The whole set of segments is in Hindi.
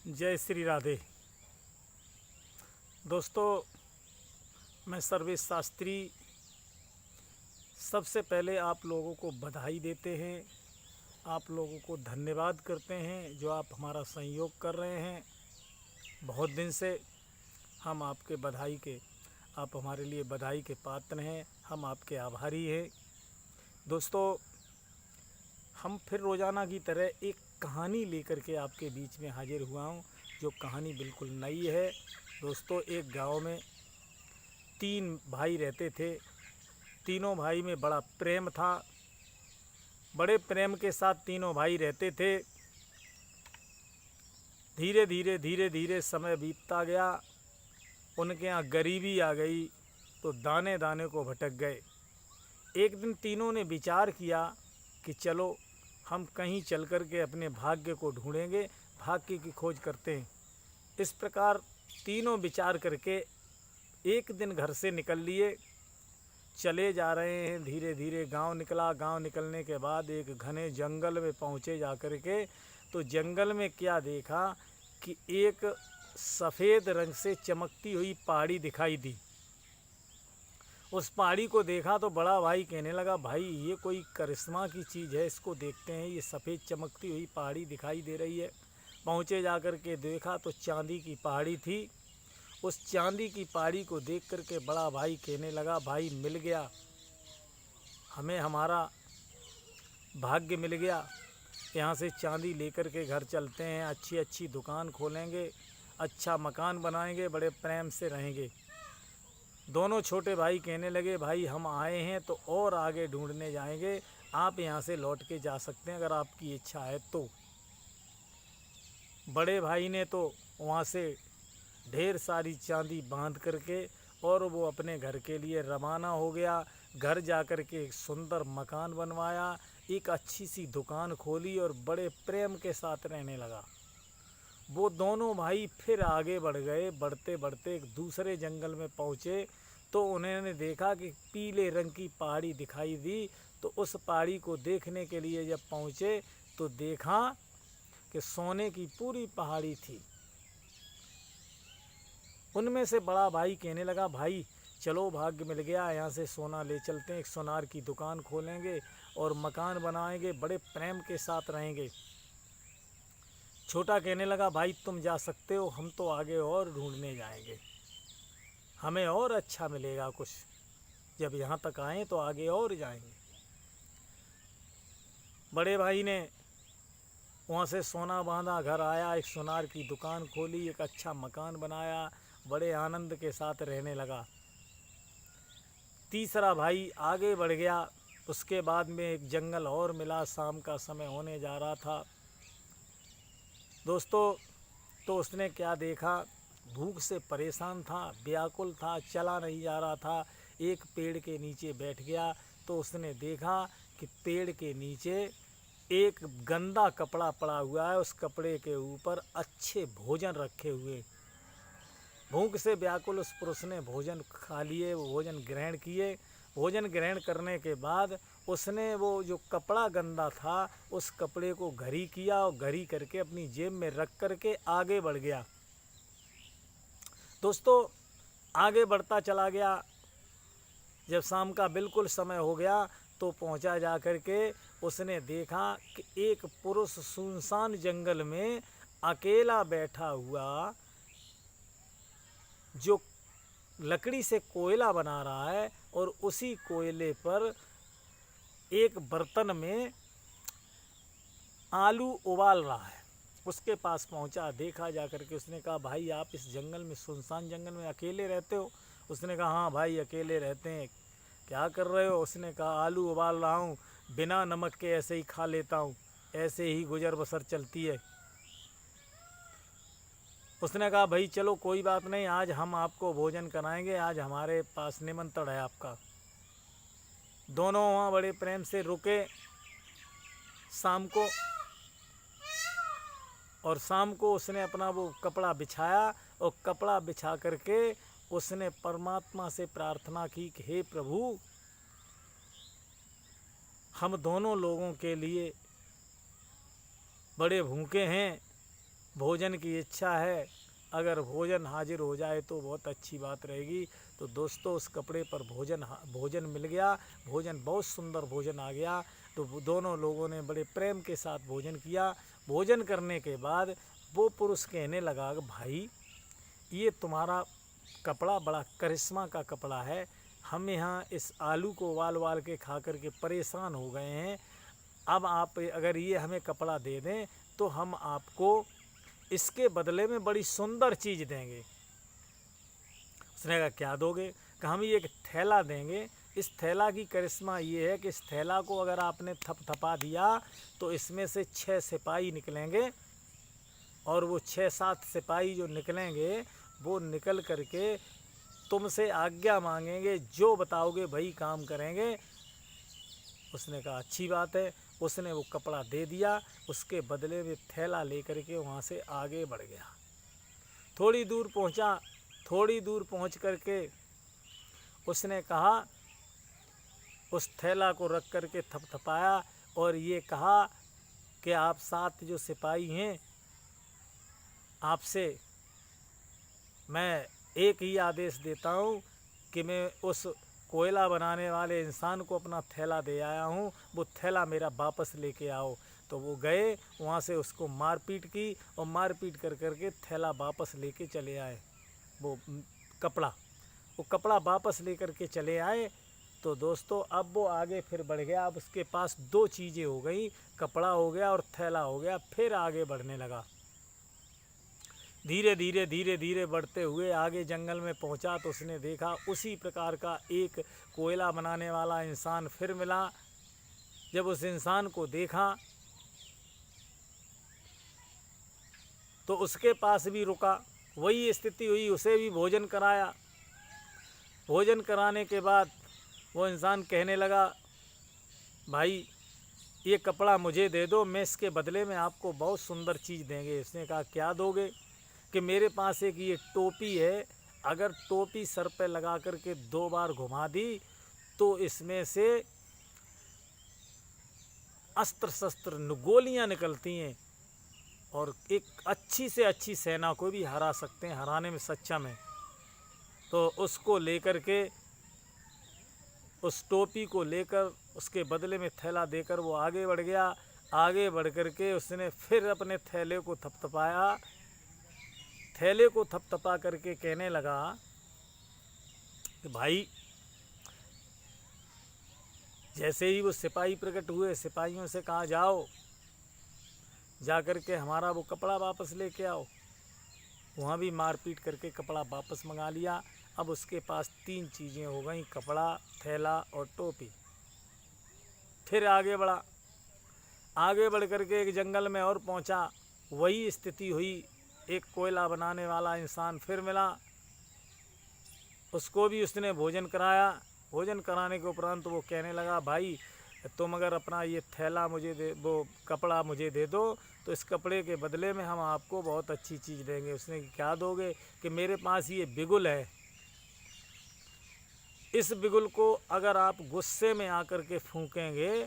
जय श्री राधे। दोस्तों, मैं सर्वेश शास्त्री सबसे पहले आप लोगों को बधाई देते हैं, आप लोगों को धन्यवाद करते हैं जो आप हमारा सहयोग कर रहे हैं। बहुत दिन से हम आपके बधाई के आप हमारे लिए बधाई के पात्र हैं, हम आपके आभारी हैं। दोस्तों, हम फिर रोज़ाना की तरह एक कहानी लेकर के आपके बीच में हाजिर हुआ हूँ, जो कहानी बिल्कुल नई है। दोस्तों, एक गांव में 3 भाई रहते थे। तीनों भाई में बड़ा प्रेम था। बड़े प्रेम के साथ तीनों भाई रहते थे। धीरे धीरे समय बीतता गया। उनके यहाँ गरीबी आ गई तो दाने दाने को भटक गए। एक दिन तीनों ने विचार किया कि चलो हम कहीं चल कर के अपने भाग्य को ढूंढेंगे, भाग्य की खोज करते हैं। इस प्रकार तीनों विचार करके एक दिन घर से निकल लिए। चले जा रहे हैं, धीरे धीरे गांव निकला। गांव निकलने के बाद एक घने जंगल में पहुँचे जा कर के, तो जंगल में क्या देखा कि एक सफ़ेद रंग से चमकती हुई पहाड़ी दिखाई दी। उस पहाड़ी को देखा तो बड़ा भाई कहने लगा, भाई ये कोई करिश्मा की चीज़ है, इसको देखते हैं। ये सफ़ेद चमकती हुई पहाड़ी दिखाई दे रही है। पहुँचे जाकर के देखा तो चांदी की पहाड़ी थी। उस चांदी की पहाड़ी को देख कर के बड़ा भाई कहने लगा, भाई मिल गया, हमें हमारा भाग्य मिल गया। यहाँ से चांदी लेकर के घर चलते हैं, अच्छी अच्छी दुकान खोलेंगे, अच्छा मकान बनाएंगे, बड़े प्रेम से रहेंगे। दोनों छोटे भाई कहने लगे, भाई हम आए हैं तो और आगे ढूंढने जाएंगे, आप यहाँ से लौट के जा सकते हैं अगर आपकी इच्छा है तो। बड़े भाई ने तो वहाँ से ढेर सारी चांदी बांध करके और वो अपने घर के लिए रवाना हो गया। घर जा कर के एक सुंदर मकान बनवाया, एक अच्छी सी दुकान खोली और बड़े प्रेम के साथ रहने लगा। वो दोनों भाई फिर आगे बढ़ गए। बढ़ते बढ़ते एक दूसरे जंगल में पहुँचे तो उन्होंने देखा कि पीले रंग की पहाड़ी दिखाई दी। तो उस पहाड़ी को देखने के लिए जब पहुँचे तो देखा कि सोने की पूरी पहाड़ी थी। उनमें से बड़ा भाई कहने लगा, भाई चलो भाग्य मिल गया, यहाँ से सोना ले चलते हैं, एक सोनार की दुकान खोलेंगे और मकान बनाएंगे, बड़े प्रेम के साथ रहेंगे। छोटा कहने लगा, भाई तुम जा सकते हो, हम तो आगे और ढूंढने जाएंगे, हमें और अच्छा मिलेगा कुछ, जब यहाँ तक आए तो आगे और जाएंगे। बड़े भाई ने वहाँ से सोना बांधा, घर आया, एक सोनार की दुकान खोली, एक अच्छा मकान बनाया, बड़े आनंद के साथ रहने लगा। तीसरा भाई आगे बढ़ गया। उसके बाद में एक जंगल और मिला। शाम का समय होने जा रहा था दोस्तों, तो उसने क्या देखा, भूख से परेशान था, व्याकुल था, चला नहीं जा रहा था। एक पेड़ के नीचे बैठ गया तो उसने देखा कि पेड़ के नीचे एक गंदा कपड़ा पड़ा हुआ है, उस कपड़े के ऊपर अच्छे भोजन रखे हुए। भूख से व्याकुल उस पुरुष ने भोजन खा लिए, वो भोजन ग्रहण किए। भोजन ग्रहण करने के बाद उसने वो जो कपड़ा गंदा था उस कपड़े को घड़ी किया और घड़ी करके अपनी जेब में रख करके आगे बढ़ गया। दोस्तों, आगे बढ़ता चला गया। जब शाम का बिल्कुल समय हो गया तो पहुंचा जा कर के उसने देखा कि एक पुरुष सुनसान जंगल में अकेला बैठा हुआ, जो लकड़ी से कोयला बना रहा है और उसी कोयले पर एक बर्तन में आलू उबाल रहा है। उसके पास पहुंचा, देखा जा कर के उसने कहा, भाई आप इस जंगल में, सुनसान जंगल में अकेले रहते हो? उसने कहा, हाँ भाई अकेले रहते हैं। क्या कर रहे हो? उसने कहा, आलू उबाल रहा हूँ, बिना नमक के ऐसे ही खा लेता हूँ, ऐसे ही गुजर बसर चलती है। उसने कहा, भाई चलो कोई बात नहीं, आज हम आपको भोजन कराएंगे, आज हमारे पास निमंत्रण है आपका। दोनों वहाँ बड़े प्रेम से रुके शाम को, और शाम को उसने अपना वो कपड़ा बिछाया और कपड़ा बिछा करके उसने परमात्मा से प्रार्थना की कि हे प्रभु, हम दोनों लोगों के लिए बड़े भूखे हैं, भोजन की इच्छा है, अगर भोजन हाजिर हो जाए तो बहुत अच्छी बात रहेगी। तो दोस्तों उस कपड़े पर भोजन मिल गया, भोजन बहुत सुंदर भोजन आ गया। तो दोनों लोगों ने बड़े प्रेम के साथ भोजन किया। भोजन करने के बाद वो पुरुष कहने लगा, भाई ये तुम्हारा कपड़ा बड़ा करिश्मा का कपड़ा है, हम यहाँ इस आलू को उबाल के खा कर के परेशान हो गए हैं, अब आप अगर ये हमें कपड़ा दे दें तो हम आपको इसके बदले में बड़ी सुंदर चीज़ देंगे। उसने कहा क्या दोगे? कहा हम ये एक थैला देंगे, इस थैला की करिश्मा ये है कि इस थैला को अगर आपने थपथपा दिया तो इसमें से 6 सिपाही निकलेंगे, और वो 6-7 सिपाही जो निकलेंगे वो निकल करके तुमसे आज्ञा मांगेंगे, जो बताओगे भाई काम करेंगे। उसने कहा अच्छी बात है। उसने वो कपड़ा दे दिया, उसके बदले में थैला लेकर के वहाँ से आगे बढ़ गया। थोड़ी दूर पहुँचा, थोड़ी दूर पहुँच करके उसने कहा, उस थैला को रख करके थपथपाया और ये कहा कि आप 7 जो सिपाही हैं, आपसे मैं एक ही आदेश देता हूँ कि मैं उस कोयला बनाने वाले इंसान को अपना थैला दे आया हूँ, वो थैला मेरा वापस लेके आओ। तो वो गए, वहाँ से उसको मारपीट की और मारपीट कर करके थैला वापस लेके चले आए। वो कपड़ा वापस लेकर के चले आए। तो दोस्तों अब वो आगे फिर बढ़ गया। अब उसके पास 2 चीज़ें हो गई, कपड़ा हो गया और थैला हो गया। फिर आगे बढ़ने लगा, धीरे धीरे बढ़ते हुए आगे जंगल में पहुंचा। तो उसने देखा उसी प्रकार का एक कोयला बनाने वाला इंसान फिर मिला। जब उस इंसान को देखा तो उसके पास भी रुका, वही स्थिति हुई, उसे भी भोजन कराया। भोजन कराने के बाद वो इंसान कहने लगा, भाई ये कपड़ा मुझे दे दो, मैं इसके बदले में आपको बहुत सुंदर चीज़ देंगे। उसने कहा क्या दोगे? कि मेरे पास एक ये टोपी है, अगर टोपी सर पे लगा कर के 2 बार घुमा दी तो इसमें से अस्त्र शस्त्र गोलियाँ निकलती हैं और एक अच्छी से अच्छी सेना को भी हरा सकते हैं, हराने में सक्षम है। तो उसको लेकर के, उस टोपी को लेकर उसके बदले में थैला देकर वो आगे बढ़ गया। आगे बढ़ कर के उसने फिर अपने थैले को थपथपाया। थैले को थपथपा करके कहने लगा कि भाई, जैसे ही वो सिपाही प्रकट हुए, सिपाहियों से कहा जाओ, जा कर के हमारा वो कपड़ा वापस लेके आओ। वहाँ भी मारपीट करके कपड़ा वापस मंगा लिया। अब उसके पास 3 चीज़ें हो गई, कपड़ा, थैला और टोपी। फिर आगे बढ़ा, आगे बढ़ करके एक जंगल में और पहुँचा, वही स्थिति हुई। एक कोयला बनाने वाला इंसान फिर मिला, उसको भी उसने भोजन कराया। भोजन कराने के उपरांत वो कहने लगा, भाई तुम अगर अपना ये थैला मुझे वो कपड़ा मुझे दे दो तो इस कपड़े के बदले में हम आपको बहुत अच्छी चीज़ देंगे। उसने क्या दोगे? कि मेरे पास ये बिगुल है, इस बिगुल को अगर आप गुस्से में आकर के फूंकेंगे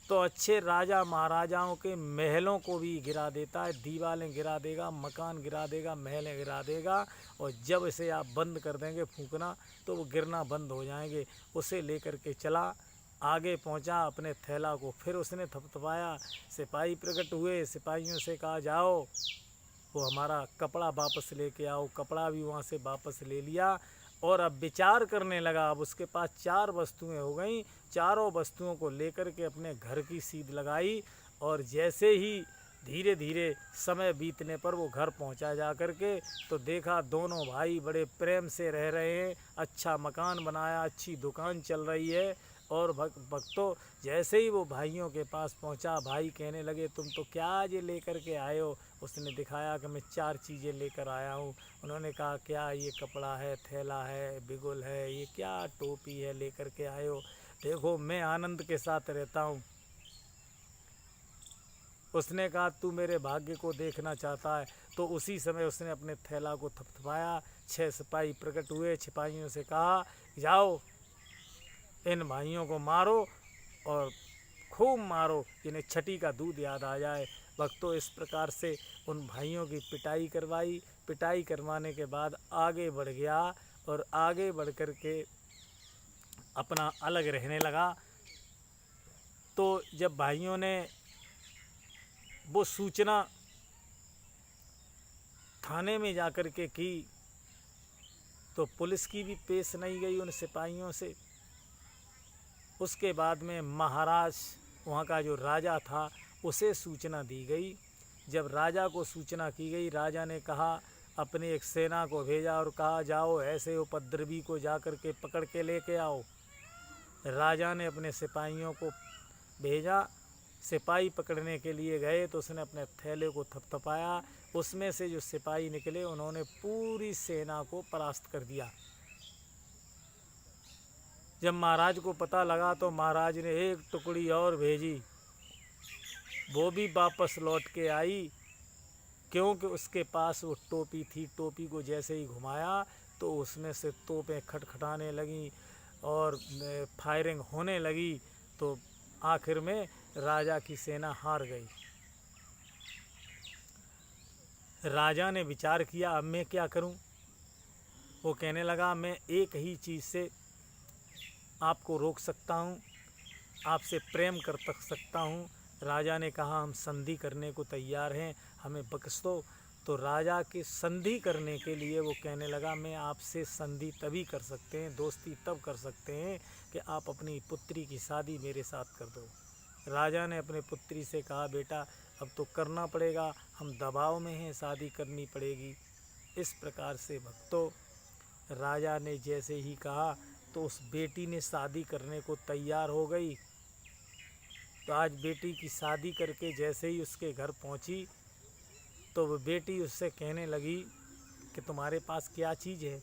तो अच्छे राजा महाराजाओं के महलों को भी गिरा देता है, दीवारें गिरा देगा, मकान गिरा देगा, महलें गिरा देगा। और जब इसे आप बंद कर देंगे फूंकना तो वो गिरना बंद हो जाएंगे। उसे लेकर के चला, आगे पहुंचा, अपने थैला को फिर उसने थपथपाया। सिपाही प्रकट हुए, सिपाहियों से कहा जाओ वो हमारा कपड़ा वापस लेके आओ। कपड़ा भी वहाँ से वापस ले लिया और अब विचार करने लगा। अब उसके पास 4 वस्तुएं हो गईं, चारों वस्तुओं को लेकर के अपने घर की सीध लगाई और जैसे ही धीरे धीरे समय बीतने पर वो घर पहुंचा जा कर के तो देखा दोनों भाई बड़े प्रेम से रह रहे हैं, अच्छा मकान बनाया, अच्छी दुकान चल रही है। और भक्तों जैसे ही वो भाइयों के पास पहुंचा, भाई कहने लगे तुम तो क्या आज ये लेकर के आए हो? उसने दिखाया कि मैं 4 चीज़ें लेकर आया हूँ। उन्होंने कहा क्या? ये कपड़ा है, थैला है, बिगुल है, ये क्या टोपी है लेकर के आए हो? देखो मैं आनंद के साथ रहता हूँ। उसने कहा तू मेरे भाग्य को देखना चाहता है? तो उसी समय उसने अपने थैला को थपथपाया। 6 सिपाही प्रकट हुए, सिपाहियों से कहा जाओ इन भाइयों को मारो और खूब मारो, इन्हें छठी का दूध याद आ जाए। भक्तों इस प्रकार से उन भाइयों की पिटाई करवाई। पिटाई करवाने के बाद आगे बढ़ गया और आगे बढ़ कर के अपना अलग रहने लगा। तो जब भाइयों ने वो सूचना थाने में जाकर के की तो पुलिस की भी पेश नहीं गई उन सिपाहियों से। उसके बाद में महाराज, वहाँ का जो राजा था, उसे सूचना दी गई। जब राजा को सूचना की गई, राजा ने कहा अपने एक सेना को भेजा और कहा जाओ ऐसे उपद्रवी को जा कर के पकड़ के लेके आओ। राजा ने अपने सिपाहियों को भेजा। सिपाही पकड़ने के लिए गए तो उसने अपने थैले को थपथपाया। उसमें से जो सिपाही निकले उन्होंने पूरी सेना को परास्त कर दिया। जब महाराज को पता लगा तो महाराज ने एक टुकड़ी और भेजी, वो भी वापस लौट के आई, क्योंकि उसके पास वो टोपी थी। टोपी को जैसे ही घुमाया तो उसमें से तोपें खटखटाने लगीं और फायरिंग होने लगी। तो आखिर में राजा की सेना हार गई। राजा ने विचार किया अब मैं क्या करूं। वो कहने लगा मैं एक ही चीज़ से आपको रोक सकता हूं, आपसे प्रेम कर सकता हूं। राजा ने कहा हम संधि करने को तैयार हैं, हमें बख्श दो। तो राजा के संधि करने के लिए वो कहने लगा मैं आपसे संधि तभी कर सकते हैं, दोस्ती तब कर सकते हैं कि आप अपनी पुत्री की शादी मेरे साथ कर दो। राजा ने अपने पुत्री से कहा बेटा अब तो करना पड़ेगा, हम दबाव में हैं, शादी करनी पड़ेगी। इस प्रकार से भक्तों राजा ने जैसे ही कहा तो उस बेटी ने शादी करने को तैयार हो गई। तो आज बेटी की शादी करके जैसे ही उसके घर पहुंची तो वो बेटी उससे कहने लगी कि तुम्हारे पास क्या चीज़ है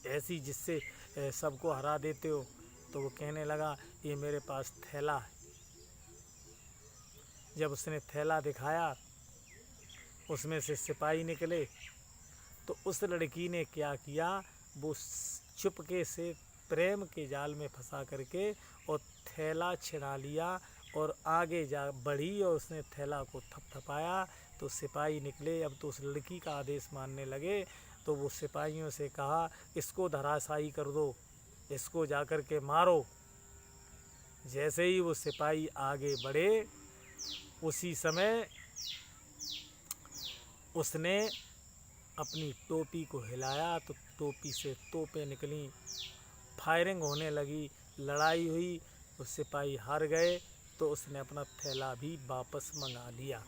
ऐसी जिससे सबको हरा देते हो। तो वो कहने लगा ये मेरे पास थैला है। जब उसने थैला दिखाया उसमें से सिपाही निकले। तो उस लड़की ने क्या किया, वो चुपके से प्रेम के जाल में फंसा करके और थैला छिड़ा लिया और आगे जा बढ़ी और उसने थैला को थपथपाया। तो सिपाही निकले। अब तो उस लड़की का आदेश मानने लगे। तो वो सिपाहियों से कहा इसको धराशायी कर दो, इसको जाकर के मारो। जैसे ही वो सिपाही आगे बढ़े उसी समय उसने अपनी टोपी को हिलाया तो टोपी से तोपें निकलीं, फायरिंग होने लगी, लड़ाई हुई। वो सिपाही हार गए तो उसने अपना थैला भी वापस मंगा लिया।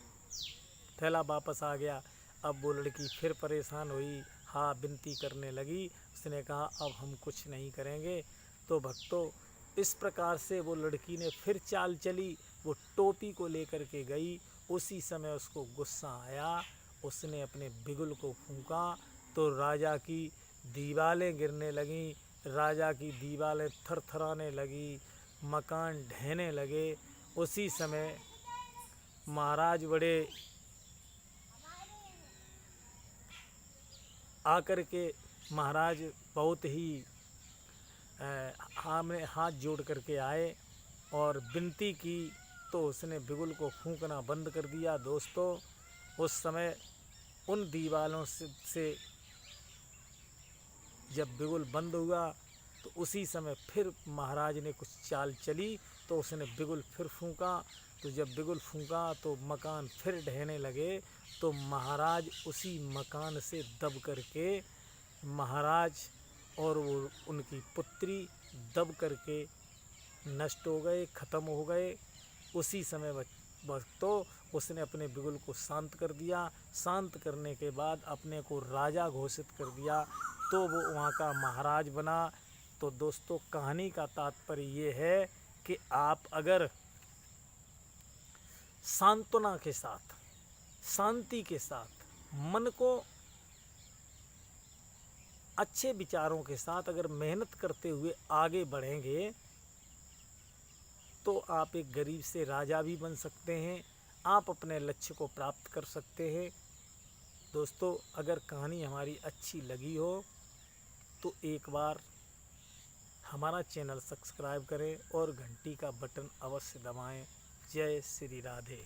थैला वापस आ गया। अब वो लड़की फिर परेशान हुई, हाँ विनती करने लगी। उसने कहा अब हम कुछ नहीं करेंगे। तो भक्तों इस प्रकार से वो लड़की ने फिर चाल चली, वो टोपी को लेकर के गई। उसी समय उसको गुस्सा आया, उसने अपने बिगुल को फूंका तो राजा की दीवारें गिरने लगीं, राजा की दीवारें थरथराने लगी, मकान ढहने लगे। उसी समय महाराज बड़े आकर के महाराज बहुत ही हाथ जोड़ करके आए और विनती की तो उसने बिगुल को फूंकना बंद कर दिया। दोस्तों उस समय उन दीवालों से जब बिगुल बंद हुआ तो उसी समय फिर महाराज ने कुछ चाल चली तो उसने बिगुल फिर फूंका। तो जब बिगुल फूंका तो मकान फिर ढहने लगे। तो महाराज उसी मकान से दब करके महाराज और वो उनकी पुत्री दब करके नष्ट हो गए, ख़त्म हो गए। उसी समय भक्तों उसने अपने बिगुल को शांत कर दिया। शांत करने के बाद अपने को राजा घोषित कर दिया तो वो वहाँ का महाराज बना। तो दोस्तों कहानी का तात्पर्य ये है कि आप अगर सांत्वना के साथ, शांति के साथ, मन को अच्छे विचारों के साथ अगर मेहनत करते हुए आगे बढ़ेंगे तो आप एक गरीब से राजा भी बन सकते हैं, आप अपने लक्ष्य को प्राप्त कर सकते हैं। दोस्तों अगर कहानी हमारी अच्छी लगी हो तो एक बार हमारा चैनल सब्सक्राइब करें और घंटी का बटन अवश्य दबाएं। जय श्री राधे।